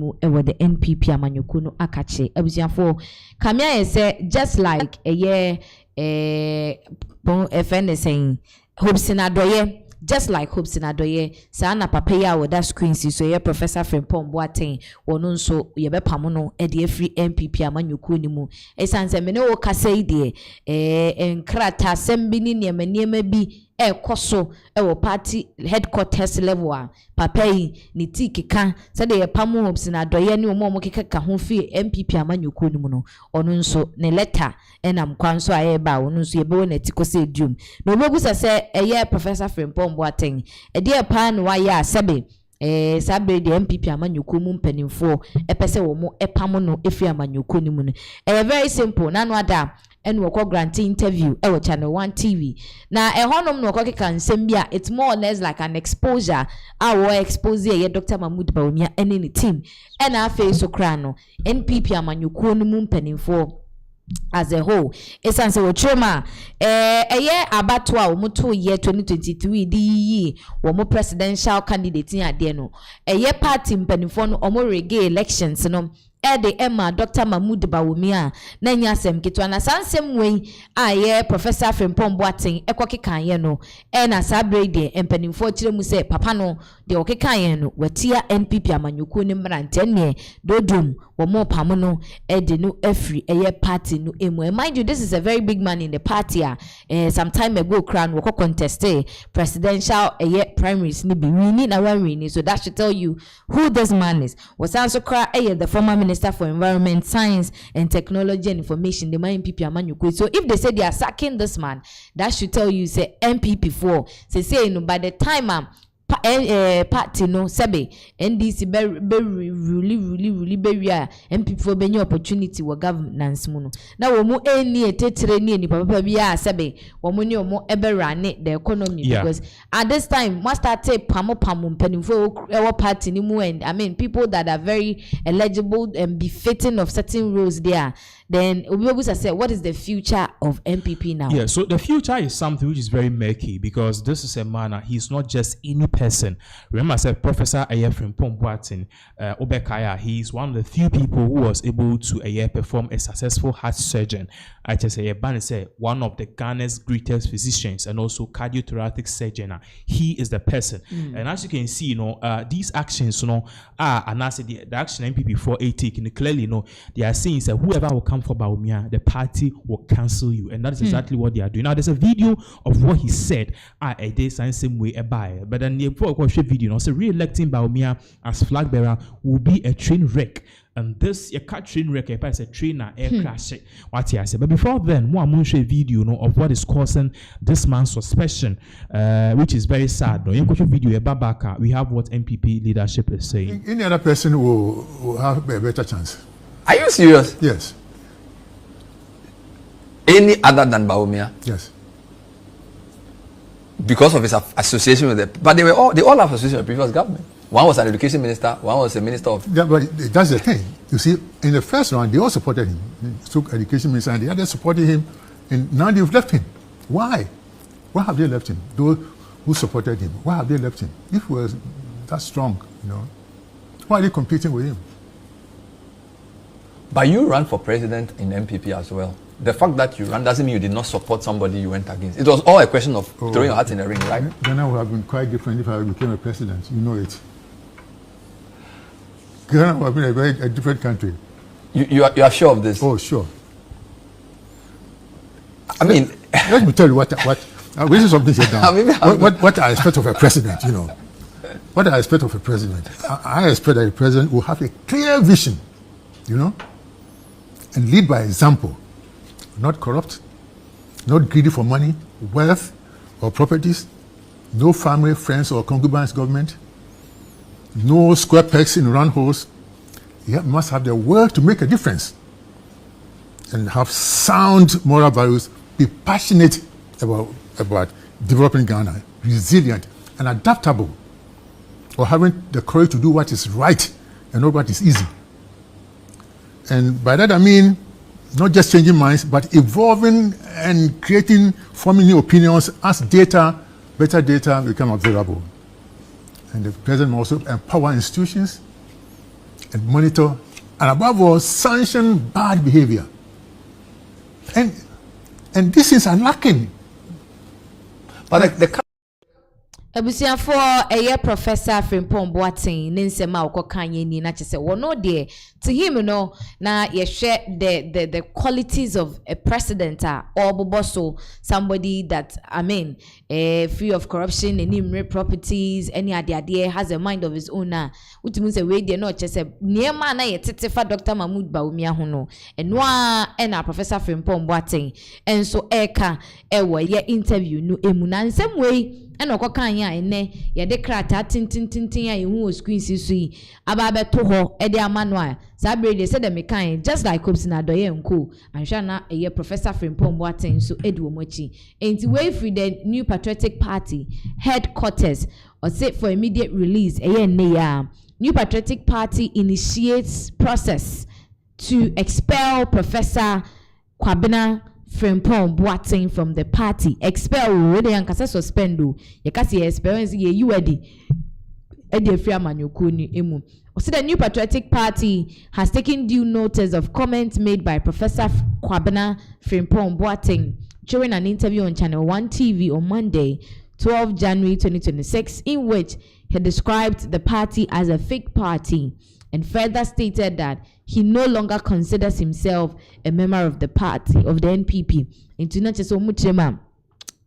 ewo the NPP amanyuku no akache abusiafo kamia say just like a year bon FN saying hopes in adoye just like hopes in adoye sana papa ya with that screen so ye Professor Frimpong Boateng wono nso ye bepam no e de free NPP amanyuku ni mu esanse me ne wo kasa ide enkrata sembi ni niema bi ekoso ewo party headquarters level a papa yi ni tikika se de pam hopes na doye ni omo keka ho fi NPP amanyuku ni mu no ono nso ne letter enam kwan so aye ba ono nso ye be wona tikose dum no obogusa se eye Professor Frimpong Boateng e de pa no wa ya sebe sabe de NPP amanyuku mu mpanimfo epese wo mo epam no efi amanyuku ni mu no very simple na no ada and we call granting interview channel 1 TV na honom no keka nsem bia it's more or less like an exposure our expose ye Dr. Mahmoud Bawumia and any team and afa so kra no NPP amanyuku no mu mpanimfo as a whole esanse wo choma eye abatwa wo muto year 2023 di wo mo presidential candidate in ade no eye party mpanimfo no omo rege elections no Ede Emma Dr. Mahmoud Bawumia na nya asem kitwa na sansem wei aye Professor Frimpong Boateng ekokeka ye no na sabre de empanimfo kire mu se papa no de okeka ye no watia NPP amanyuku ni mrante ne dodum wo mo pam no ede no afri eye party no emu mind you this is a very big man in the party some time ago crown wo contest presidential primaries ni bi wini na wini so that should tell you who this man is was also cry the former Minister for Environment, Science and Technology and Information, the NPP amanyuku. So if they say they are sacking this man, that should tell you say NPP 4. Say no by the time party no sebe NDC really beria NPP for benye opportunity wa governance mu no na wo mu eni etetere ni papa bia sebe wo mu ni omo eberane the economy because at this time must start pamo mpanimfo ewo party ni mu and I mean people that are very eligible and befitting of certain roles there. Then Obiobus said, what is the future of NPP now? Yeah, so the future is something which is very murky because this is a man, he's not just any person. Remember I said Professor Frimpong Boateng Obekaya, he is one of the few people who was able to perform a successful heart surgeon. I just say one of the Ghana's greatest physicians and also cardiothoracic surgeon. He is the person. And as you can see, these actions, and I said the action NPP 4A taking clearly, they are saying that whoever will come for Bawumia, the party will cancel you, and that is exactly what they are doing. Now, there's a video of what he said. A day same way a buy, but then the video, also re-electing Bawumia as flag bearer will be a train wreck. And this a car train wreck is a trainer air crash. What I said, but before then, more I'm show a video of what is causing this man's suspension, which is very sad. No, you can video a babaka. We have what NPP leadership is saying. Any other person will have a better chance. Are you serious? Yes. Any other than Bawumia? Yes. Because of his association with them. But they all have association with the previous government. One was an education minister, one was a minister of... Yeah, but that's the thing. You see, in the first round, they all supported him. He took education minister and the others supported him. And now they've left him. Why? Why have they left him? Those who supported him, why have they left him? If he was that strong, why are they competing with him? But you ran for president in NPP as well. The fact that you ran doesn't mean you did not support somebody you went against. It was all a question of throwing your hat in the ring, right? Ghana would have been quite different if I became a president. You know it. Ghana would have been a different country. You are sure of this? Oh, sure. I mean... Let me tell you what this is something here down. What I expect of a president, What I expect of a president. I expect that a president will have a clear vision, and lead by example. Not corrupt, not greedy for money, wealth, or properties, no family, friends, or concubines government, no square pegs in round holes. You must have the will to make a difference and have sound moral values, be passionate about developing Ghana, resilient and adaptable, or having the courage to do what is right and not what is easy. And by that I mean, not just changing minds, but evolving and forming new opinions as better data become available. And the president will also empower institutions and monitor, and above all, sanction bad behavior. And this is lacking. But the Abusiafo Professor Frimpong Boateng ne nsema okokanye ni na chese wono de to him no na ye share the qualities of a president or boboso, somebody that free of corruption, any properties, any idea has a mind of his own na utimu se we de no chese niema na ye tetefa Dr. Mahmoud Bawumia ho no enwa na Professor Frimpong Boateng enso eka ewo ye interview no emu na nsem we eno kokanya ene ye de krata tintintintin ya hu screen sisui aba beto ho e de amano sabre de said me kan just like Kobsina Doye nko anhwa na ye Professor Frimpong Boateng so edi wo mochi enti way free the New Patriotic Party headquarters or say for immediate release ne ya New Patriotic Party initiates process to expel Professor Kwabena Frimpong Boateng from the party. Expel we dey ankasa suspend o. Ye ka say experience ye UAD. E dey free amanyoko ni emu. So the New Patriotic Party has taken due notice of comments made by Professor Kwabena Frimpong Boateng during an interview on Channel 1 TV on Monday, 12 January 2026, in which he described the party as a fake party and further stated that he no longer considers himself a member of the party, of the NPP.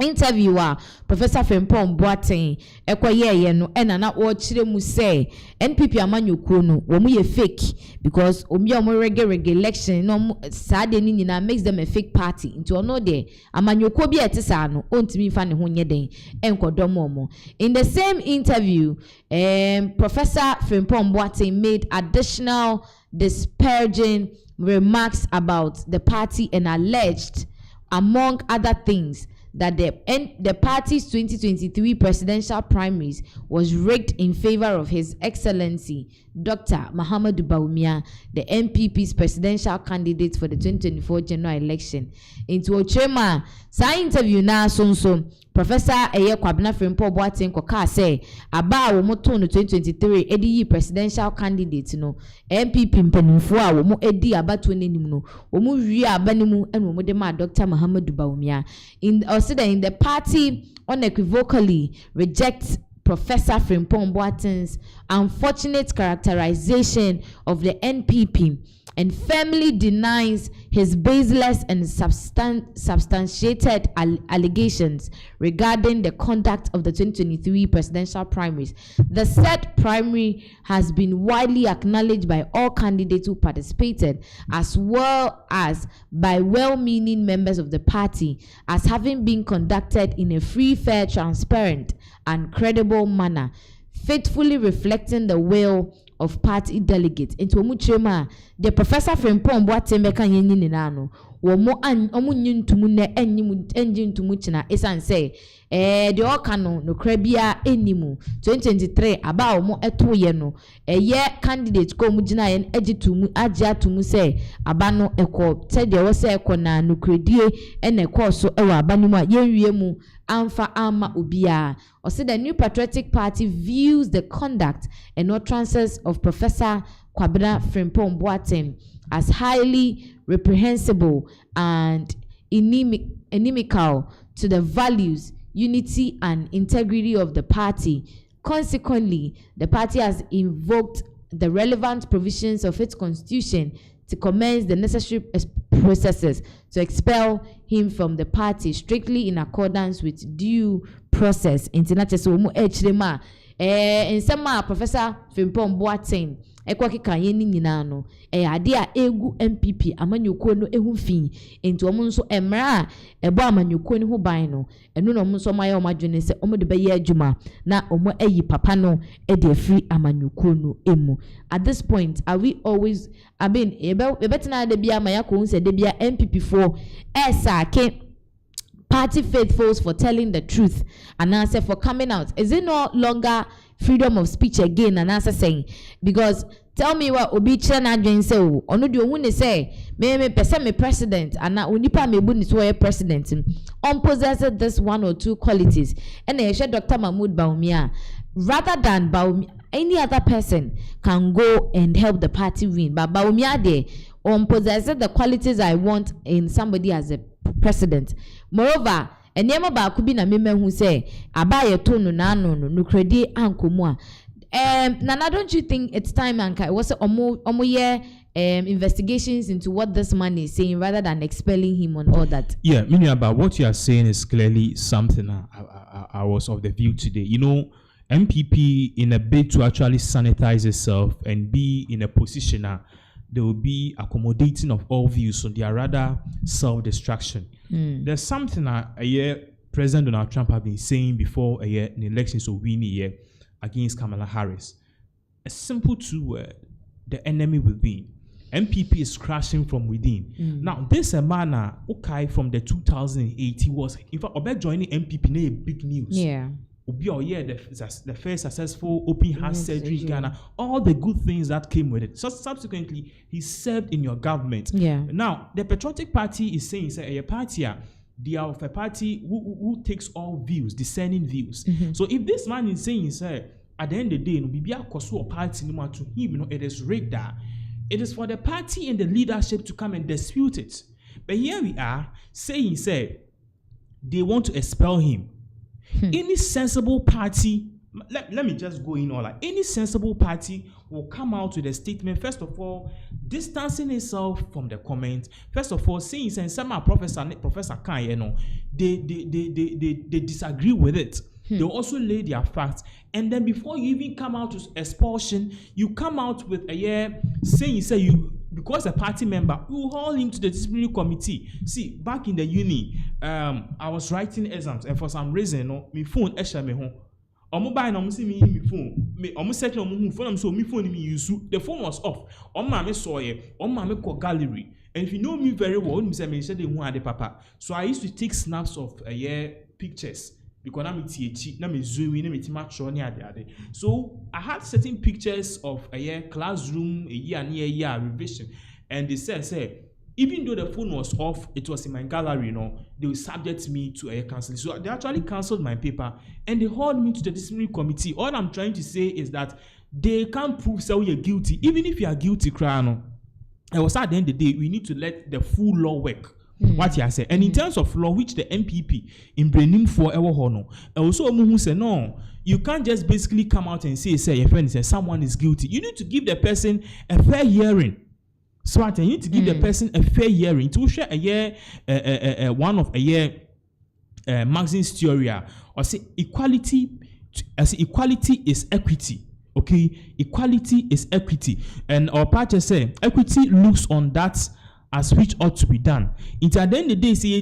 Interviewer Professor Frimpong Boateng ekwaye no na wo chire mu say NPP amanyoko no wo mu ye fake because omi omo rege election no saade ni nyina makes them a fake party into ono de amanyoko bi etisa no ontimi fa ne ho nye den enkodomo. In the same interview, Professor Frimpong Boateng made additional disparaging remarks about the party and alleged, among other things, that the party's 2023 presidential primaries was rigged in favor of His Excellency Dr. Muhammadu Bawumia, the NPP's presidential candidate for the 2024 general election. Into Ochema, sa interview na so Professor Kwabena Frimpong Boateng koka say aba wo moto no 2023 edi presidential candidate no NPP mpanimfo a wo mo edi abato nanim no wo mo wi aba nimu en wo mo de ma Dr. Muhammadu Bawumia in the party unequivocally rejects Professor Frimpong Boateng's unfortunate characterization of the NPP and firmly denies his baseless and substantiated allegations regarding the conduct of the 2023 presidential primaries. The said primary has been widely acknowledged by all candidates who participated, as well as by well-meaning members of the party, as having been conducted in a free, fair, transparent, and credible manner, faithfully reflecting the will of party delegates. Into Muchema, the Professor Frimpong Boateng beka yenyi ninano womo omu nyintumu ne engine to muchina esan say the okano no krabia enimu 2023 aba omo eto ye no ye candidate ko mugina yen agitumu agya tumu say aba no ekọ te de wo say ekọ na no kredie ene ekọ so ewa aba nimu a yenwie mu amfa ama obia. Or say the New Patriotic Party views the conduct and utterances of Professor Kwabena Frimpong Boateng as highly reprehensible and inimical to the values, unity, and integrity of the party. Consequently, the party has invoked the relevant provisions of its constitution to commence the necessary processes to expel him from the party strictly in accordance with due process. International in some Professor Frimpong Boateng ekwa kika yeni nyina no ade a egu NPP amanyoko no ehufin enti omo nso emra ebo amanyoko ni ho ban no enu no omo nso maye omadwene se omo de beye adwuma na omo ayi papa no e de free amanyoko no emu. At this point, are we always betina de bia maya ko nse de bia NPP for esake party faithfuls for telling the truth and answer for coming out? Is it no longer freedom of speech again? And answer saying, because tell me what obi chere na adwen say o ono de ohun ne say me person me president and na onipa me bu ni so ye president possesses this one or two qualities and e share Dr. Mahmoud Bawumia rather than any other person can go and help the party win. But Bawumia there possesses the qualities I want in somebody as a president. Moreover, enema ba kubi na meme who say abaye to no na no no kredi ankomu a. Nana, don't you think it's time and it was omo investigations into what this man is saying rather than expelling him on all that? Yeah, meaning about what you are saying is clearly something I was of the view today. You know, NPP in a bid to actually sanitize itself and be in a position they will be accommodating of all views, so they are rather self-destruction. There's something President Donald Trump have been saying before an election so winning against Kamala Harris. A simple 2 word: the enemy within. NPP is crashing from within. Now, this a man okay from the 2008, he was in fact about joining NPP na big news. Yeah. The first successful open heart surgery in Ghana, all the good things that came with it. So subsequently, he served in your government. Yeah. Now, the Patriotic Party is saying, say, a party, they are of a party who takes all views, discerning views. So if this man is saying, say, at the end of the day, no be a party no to him, you know, it is rigged. It is for the party and the leadership to come and dispute it. But here we are saying, say, they want to expel him. Any sensible party, let me just go in all that. Any sensible party will come out with a statement, first of all, distancing itself from the comment. First of all, saying some Professor Khan, you know, they disagree with it. They also lay their facts. And then before you even come out with expulsion, you come out with a saying, say you, because a party member, you haul him to the disciplinary committee. See, back in the uni, I was writing exams, and for some reason, my phone esha me home. Mobile no see me phone. Me set on phone, so me phone me use. The phone was off. Me saw it. Me call gallery. And if you know me very well, me say me said they want the papa. So I used to take snaps of pictures. Because I'm zooming, so I had certain pictures of a classroom, a year revision, and they said, even though the phone was off, it was in my gallery, you know, they will subject me to a cancel. So they actually cancelled my paper and they hauled me to the disciplinary committee. All I'm trying to say is that they can't prove so you're guilty, even if you are guilty, Krano. It was at the end of the day, we need to let the full law work. What you say, and in terms of law, which the NPP in bringing for our honor, also who say no, you can't just basically come out and say your friend says someone is guilty. You need to give the person a fair hearing. So you need to give the person a fair hearing to share one of Maxine theory or say equality. As equality is equity. Okay, equality is equity, and our party say equity looks on that as which ought to be done. Until the end of the day, say,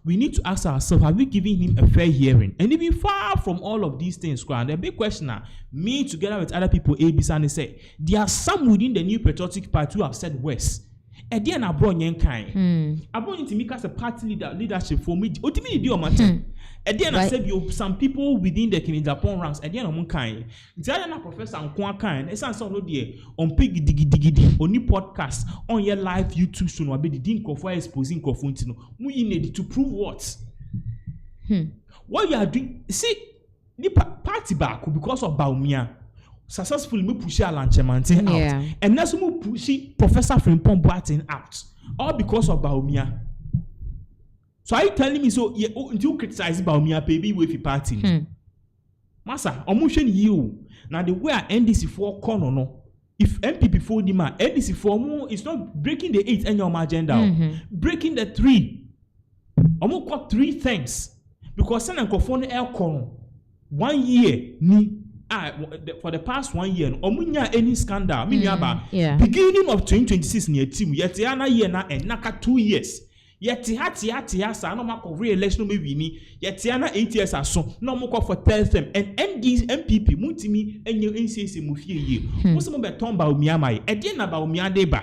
we need to ask ourselves, have we given him a fair hearing? And even far from all of these things, the big question now, me together with other people, ABC, say, there are some within the new Patriotic Party who have said worse. And then I brought Yankai. I brought into me as a party leadership for me. Ultimately, do matter. And then I said, some people within the Japan ranks. And then I'm kind. The other professor and kind. It's not so dear on pig diggy on new podcast on your live YouTube soon. I'll be the dink of exposing Kofuntino. We need to prove what? What you are doing? See, the party back because of Bawumia. Successfully me push Alanchemantin out, and that's who push Professor Frimpong out, all because of Bawumia. So are you telling me so? You criticize Bawumia, baby, with your party, Massa. Omushen you now the way I NDC for corner no. If NPP for the man, NDC for more, it's not breaking the 8 and your agenda, breaking the 3. Omo got 3 things because send and conform air corner 1 year ni. For the past 1 year, omunya any scandal. Beginning of 2026 near team. Yet ana year na and naka 2 years. Yet hati sa no mako re-election maybe ni. Yet ana 8 years aso. No moko for 3rd term and NPP mutimi and your NCC mufie ye. Most of them beton Bawumia mai. Edi na Bawumia deba.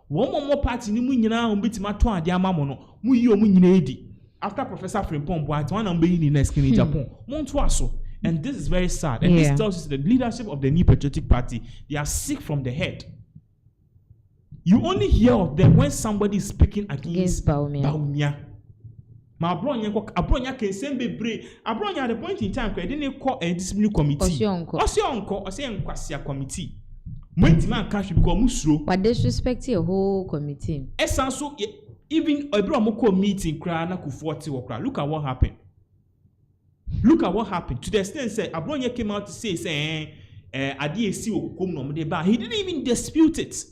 One more party ni mu nyina umbitima to ade amamono. Mu yi omu nyina edi. After Professor Frimpong Boat, one am being in next in Japan. Monto aso. And this is very sad. And this tells us the leadership of the New Patriotic Party, they are sick from the head. You only hear of them when somebody is speaking against Bawumia. Ma abronya can send be brave. Abronya at the point in time, didn't call a disciplinary committee. Osionko committee. When man cash become musro. But disrespect your whole committee. So even a bromoko meeting cry na ku 40 okra. Look at what happened. Look at what happened. To the extent say Abronya came out to say ADAC will come no de ba. He didn't even dispute it.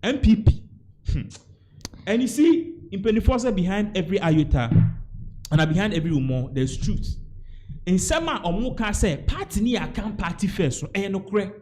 NPP. And you see, in Pennyforce behind every iota and behind every rumor, there's truth. In Sama Omuka say, party ni account party first, so no correct.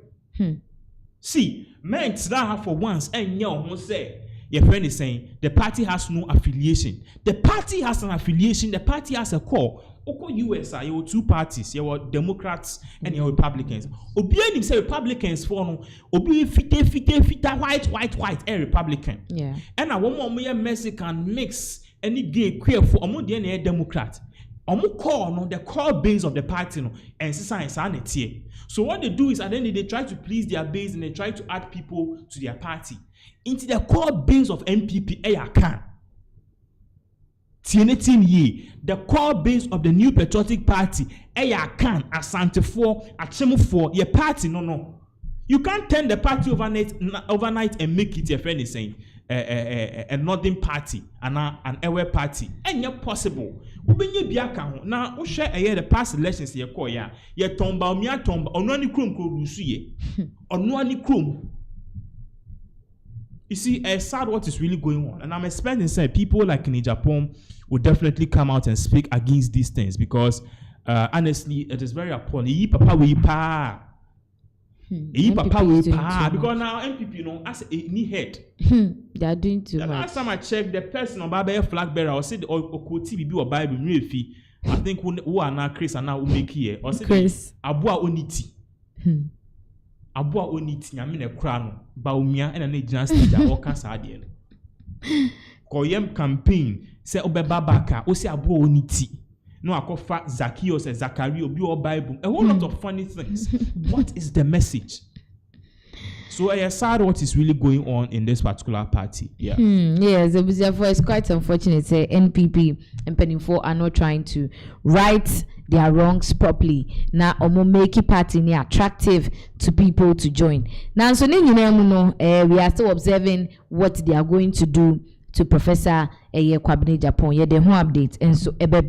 See, men that for once, and you say, your friend is saying, the party has no affiliation. The party has an affiliation, the party has a core. Oko US are your two parties, your Democrats and your Republicans. Obianim say Republicans for no, Obi fita white a Republican. Yeah. And a woman Mexican mix any gay queer for omo de Democrat. Omo core no the core base of the party no and sanity. So what they do is at the end they try to please their base and they try to add people to their party. Into the core base of NPP can. The core base of the New Patriotic Party, can Asante for Achemu for your party. No. You can't turn the party overnight and make it your friend is saying a northern party and an Ewe party. And you're possible. Ubenye biaka now we share the past elections ye call ya Bawumia tomba onwani krum krusuye. Onwani krum. You see, sad what is really going on. And I'm expecting say people like in Japan will definitely come out and speak against these things because honestly, it is very appalling. Yi papa we pa. Because now NPP, as a knee head. They are doing too much. Last time I checked, the person on Baba flag bearer or said or TV or Bible fee. I think who are now Chris and now who make here or said Chris Abua Oniti. Abua Oniti, I mean a crown, Bawumia and an agency or Casadian. Koyem campaign say Obebabaka, Ose Abua Oniti. No, I call fat Zacchaeus and Zachary or your Bible. A whole lot of funny things. What is the message? So I sad what is really going on in this particular party. Yeah. Yes, it's quite unfortunate. Say NPP and Pennyfor are not trying to right their wrongs properly. Now, omo make it party ni attractive to people to join. Now, so we are still observing what they are going to do to Professor Kwabena Japan. Yeah, the whole update and so